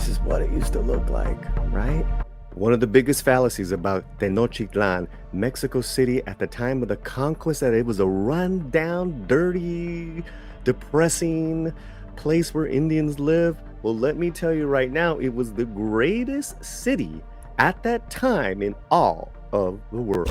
This is what it used to look like, right? One of the biggest fallacies about Tenochtitlan, Mexico City at the time of the conquest, that it was a run-down, dirty, depressing place where Indians live. Well, let me tell you right now, it was the greatest city at that time in all of the world.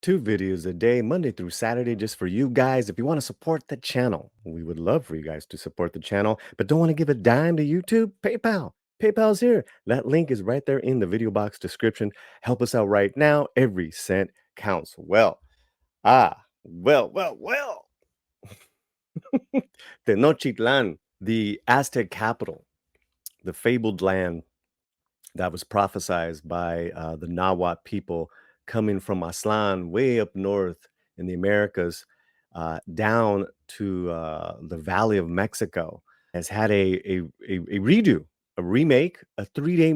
Two videos a day, Monday through Saturday, just for you guys. If you want to support the channel, we would love for you guys to support the channel, but don't want to give a dime to YouTube? PayPal. PayPal's here. That link is right there in the video box description. Help us out right now. Every cent counts. Well. Tenochtitlan, the Aztec capital, the fabled land that was prophesied by the Nahuatl people coming from Aztlan way up north in the Americas down to the Valley of Mexico, has had a redo, a remake, a 3D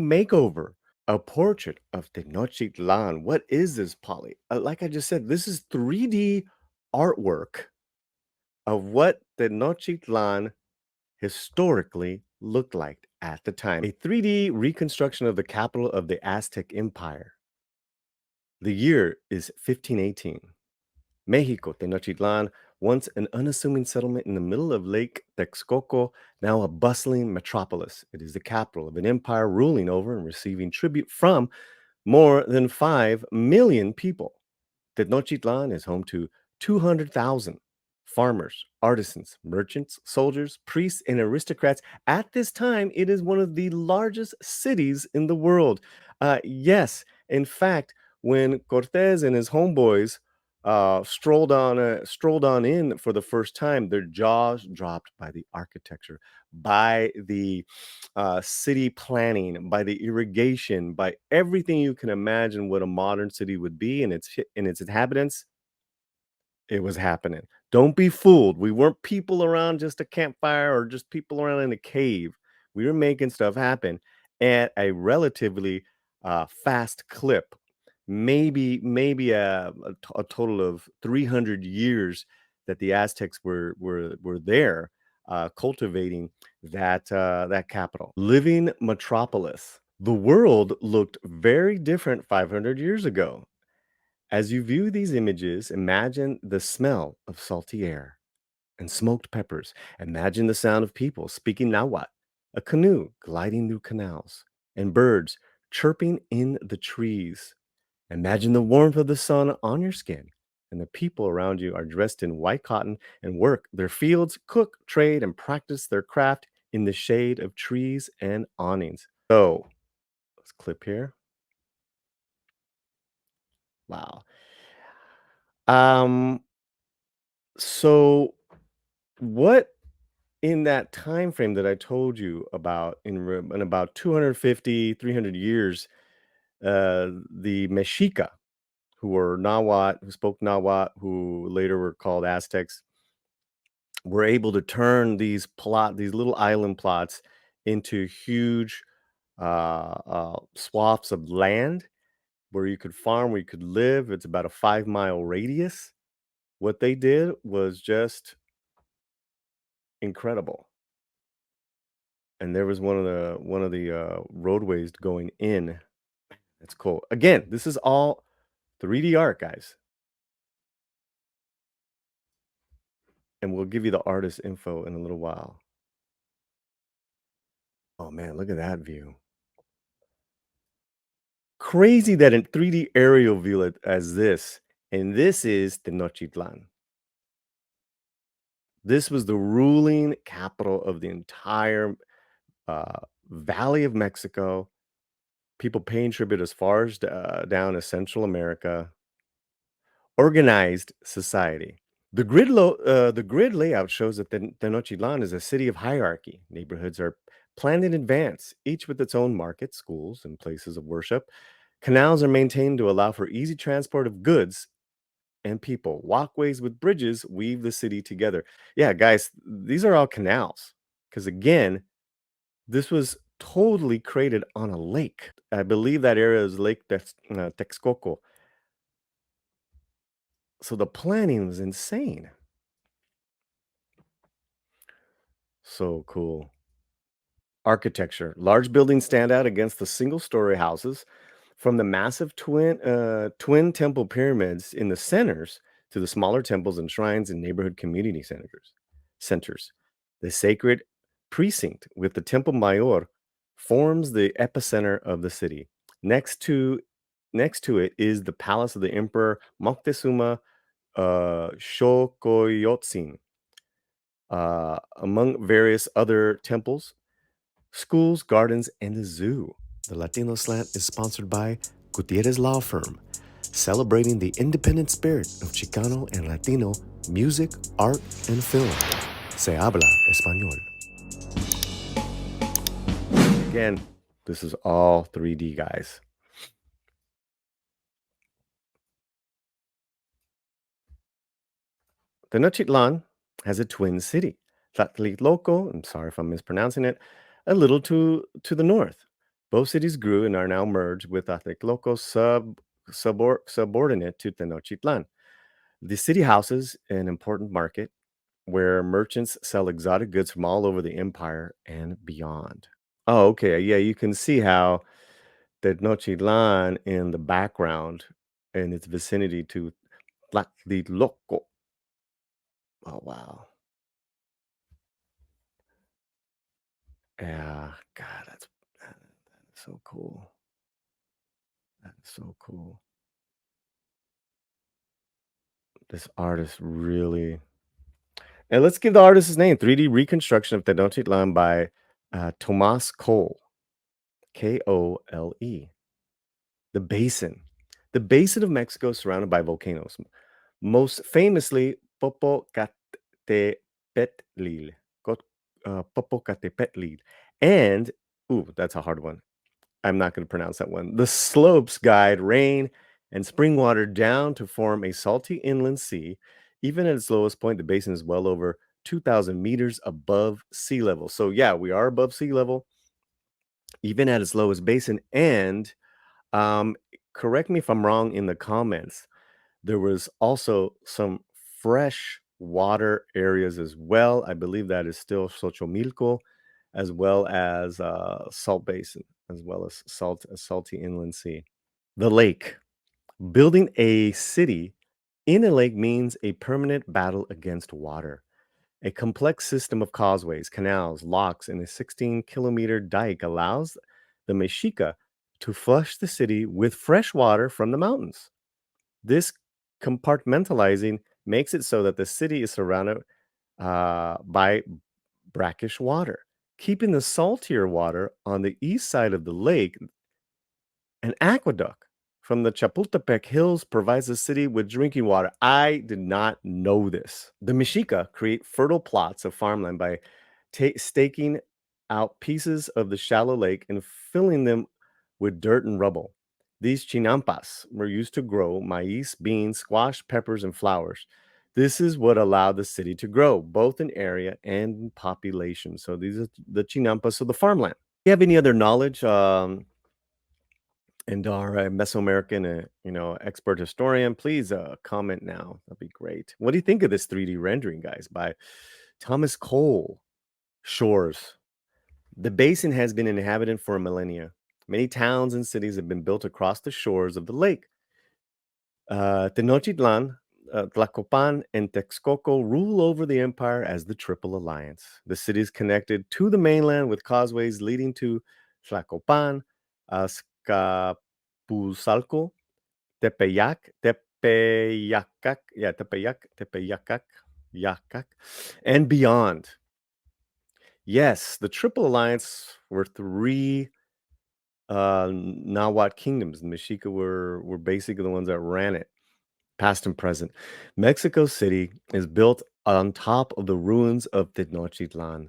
makeover, a portrait of Tenochtitlan. What is this, Polly? Like I just said, this is 3D artwork of what Tenochtitlan historically looked like at the time. A 3D reconstruction of the capital of the Aztec Empire. The year is 1518. Mexico, Tenochtitlan, once an unassuming settlement in the middle of Lake Texcoco, now a bustling metropolis. It is the capital of an empire ruling over and receiving tribute from more than 5 million people. Tenochtitlan is home to 200,000 farmers, artisans, merchants, soldiers, priests, and aristocrats. At this time, it is one of the largest cities in the world. Yes, in fact, when Cortez and his homeboys strolled on in for the first time, their jaws dropped by the architecture, by the city planning, by the irrigation, by everything you can imagine what a modern city would be and its inhabitants. It was happening. Don't be fooled. We weren't people around just a campfire or just people around in a cave. We were making stuff happen at a relatively fast clip. Maybe a total of 300 years that the Aztecs were there cultivating that capital. Living metropolis. The world looked very different 500 years ago. As you view these images, imagine the smell of salty air and smoked peppers. Imagine the sound of people speaking Nahuatl, a canoe gliding through canals, and birds chirping in the trees. Imagine the warmth of the sun on your skin, and the people around you are dressed in white cotton and work their fields, cook, trade, and practice their craft in the shade of trees and awnings. So, let's clip here. Wow. Um, so what in that time frame that I told you about in about 250, 300 years, the Mexica, who were Nahuatl, who spoke Nahuatl, who later were called Aztecs, were able to turn these little island plots into huge swaths of land where you could farm, where you could live. It's about a 5-mile radius. What they did was just incredible. And there was one of the roadways going in. That's cool. Again, this is all 3D art, guys. And we'll give you the artist info in a little while. Oh man, look at that view. Crazy that in 3D aerial view as this, and this is Tenochtitlan. This was the ruling capital of the entire Valley of Mexico. People paying tribute as far as down as Central America. Organized society. The grid layout shows that Tenochtitlan is a city of hierarchy. Neighborhoods are planned in advance, each with its own market, schools, and places of worship. Canals are maintained to allow for easy transport of goods and people. Walkways with bridges weave the city together. Yeah, guys, these are all canals. Because again, this was totally created on a lake. I believe that area is Lake Texcoco. So the planning was insane. So cool. Architecture. Large buildings stand out against the single-story houses, from the massive twin temple pyramids in the centers to the smaller temples and shrines in neighborhood community centers. The sacred precinct with the Temple Mayor forms the epicenter of the city. Next to next to it is the palace of the Emperor Moctezuma Shokoyotsin, among various other temples, schools, gardens, and a zoo. The Latino Slant is sponsored by Gutierrez Law Firm, celebrating the independent spirit of Chicano and Latino music, art, and film. Se habla español. Again, this is all 3D, guys. Tenochtitlan has a twin city, Tlatelolco, I'm sorry if I'm mispronouncing it, a little to the north. Both cities grew and are now merged with Tlatelolco subordinate to Tenochtitlan. The city houses an important market where merchants sell exotic goods from all over the empire and beyond. Oh, okay. Yeah, you can see how Tenochtitlan in the background in its vicinity to Tlatelolco. Oh, wow. Yeah, God, that's so cool. That's so cool. This artist really. And let's give the artist his name: 3D reconstruction of Tenochtitlan by Tomas Cole, Kole. The Basin. The Basin of Mexico is surrounded by volcanoes, most famously Kot- Popocatépetl, and ooh, that's a hard one. I'm not going to pronounce that one. The slopes guide rain and spring water down to form a salty inland sea. Even at its lowest point, the basin is well over 2,000 meters above sea level. So, yeah, we are above sea level, even at its lowest basin. And um, correct me if I'm wrong in the comments. There was also some fresh water areas as well. I believe that is still Xochomilco, as well as Salt Basin, as well as a salty inland sea. The lake. Building a city in a lake means a permanent battle against water. A complex system of causeways, canals, locks, and a 16-kilometer dike allows the Mexica to flush the city with fresh water from the mountains. This compartmentalizing makes it so that the city is surrounded by brackish water. Keeping the saltier water on the east side of the lake, an aqueduct from the Chapultepec Hills provides the city with drinking water. I did not know this. The Mexica create fertile plots of farmland by staking out pieces of the shallow lake and filling them with dirt and rubble. These chinampas were used to grow maize, beans, squash, peppers, and flowers. This is what allowed the city to grow, both in area and in population. So these are the chinampas of the farmland. Do you have any other knowledge and are a Mesoamerican, expert historian, please comment now. That'd be great. What do you think of this 3D rendering, guys, by Thomas Cole? Shores. The basin has been inhabited for a millennia. Many towns and cities have been built across the shores of the lake. Tenochtitlan, Tlacopan, and Texcoco rule over the empire as the Triple Alliance. The city is connected to the mainland with causeways leading to Tlacopan, Azcapotzalco, Tepeyac, Yacac, and beyond. Yes, the Triple Alliance were three Nahuatl kingdoms. The Mexica were basically the ones that ran it, past and present. Mexico City is built on top of the ruins of Tenochtitlan.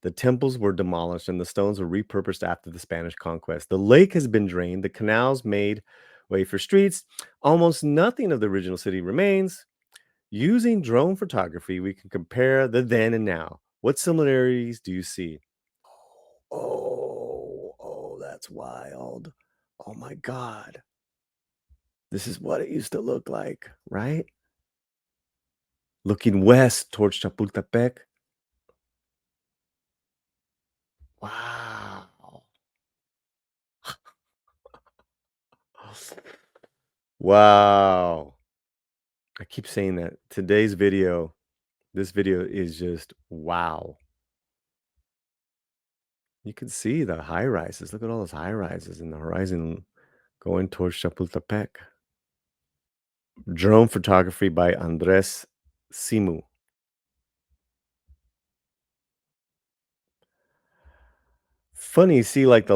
The temples were demolished and the stones were repurposed after the Spanish conquest. The lake has been drained, the canals made way for streets. Almost nothing of the original city remains. Using drone photography, we can compare the then and now. What similarities do you see? Oh, that's wild. Oh my God. This is what it used to look like, right? Looking west towards Chapultepec. Wow. Wow. I keep saying that. This video is just wow. You can see the high rises. Look at all those high rises in the horizon going towards Chapultepec. Drone photography by Andres Simu. Funny, see like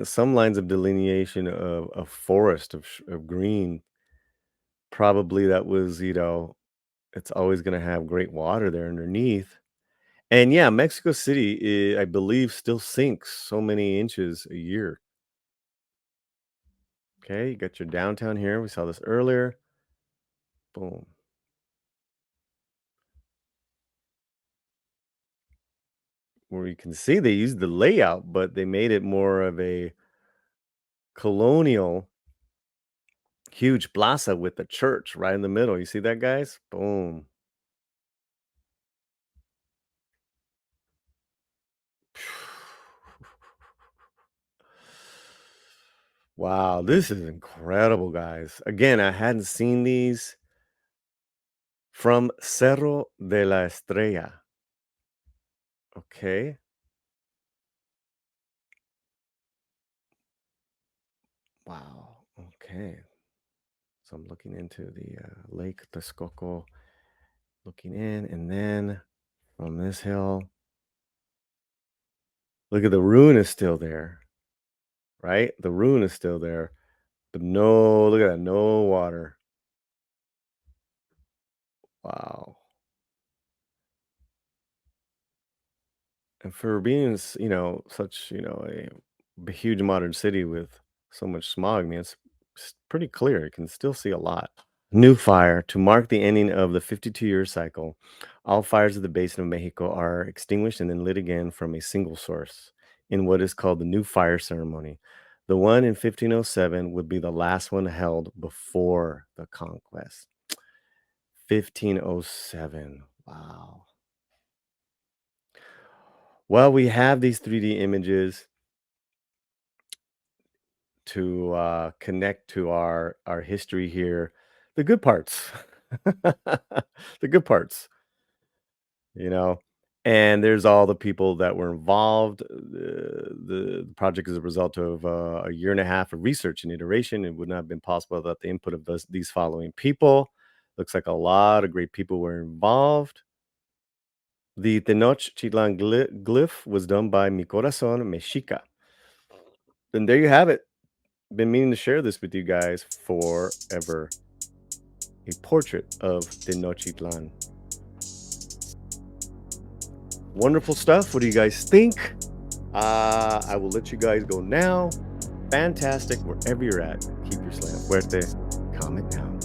some lines of delineation of a forest of green. Probably that was, it's always going to have great water there underneath. And yeah, Mexico City, I believe, still sinks so many inches a year. Okay, you got your downtown here. We saw this earlier. Boom. Where you can see they used the layout, but they made it more of a colonial, huge plaza with the church right in the middle. You see that, guys? Boom. Wow, this is incredible, guys. Again, I hadn't seen these from Cerro de la Estrella. Okay. Wow. Okay. So I'm looking into the Lake Texcoco, looking in, and then from this hill, look at the ruin is still there, right? The ruin is still there, but no, look at that, no water. Wow. And for being, such, a huge modern city with so much smog, I mean, it's pretty clear. You can still see a lot. New fire. To mark the ending of the 52-year cycle, all fires of the Basin of Mexico are extinguished and then lit again from a single source in what is called the New Fire Ceremony. The one in 1507 would be the last one held before the conquest. 1507. Wow. Well, we have these 3D images to connect to our history here. The good parts. The good parts. you know and there's all the people that were involved. The project is a result of a year and a half of research and iteration. It would not have been possible without the input of these following people. Looks like a lot of great people were involved. The Tenochtitlan glyph was done by Mi Corazon Mexica. And there you have it. Been meaning to share this with you guys forever. A portrait of Tenochtitlan. Wonderful stuff. What do you guys think? I will let you guys go now. Fantastic wherever you're at. Keep your slam fuerte. Comment now.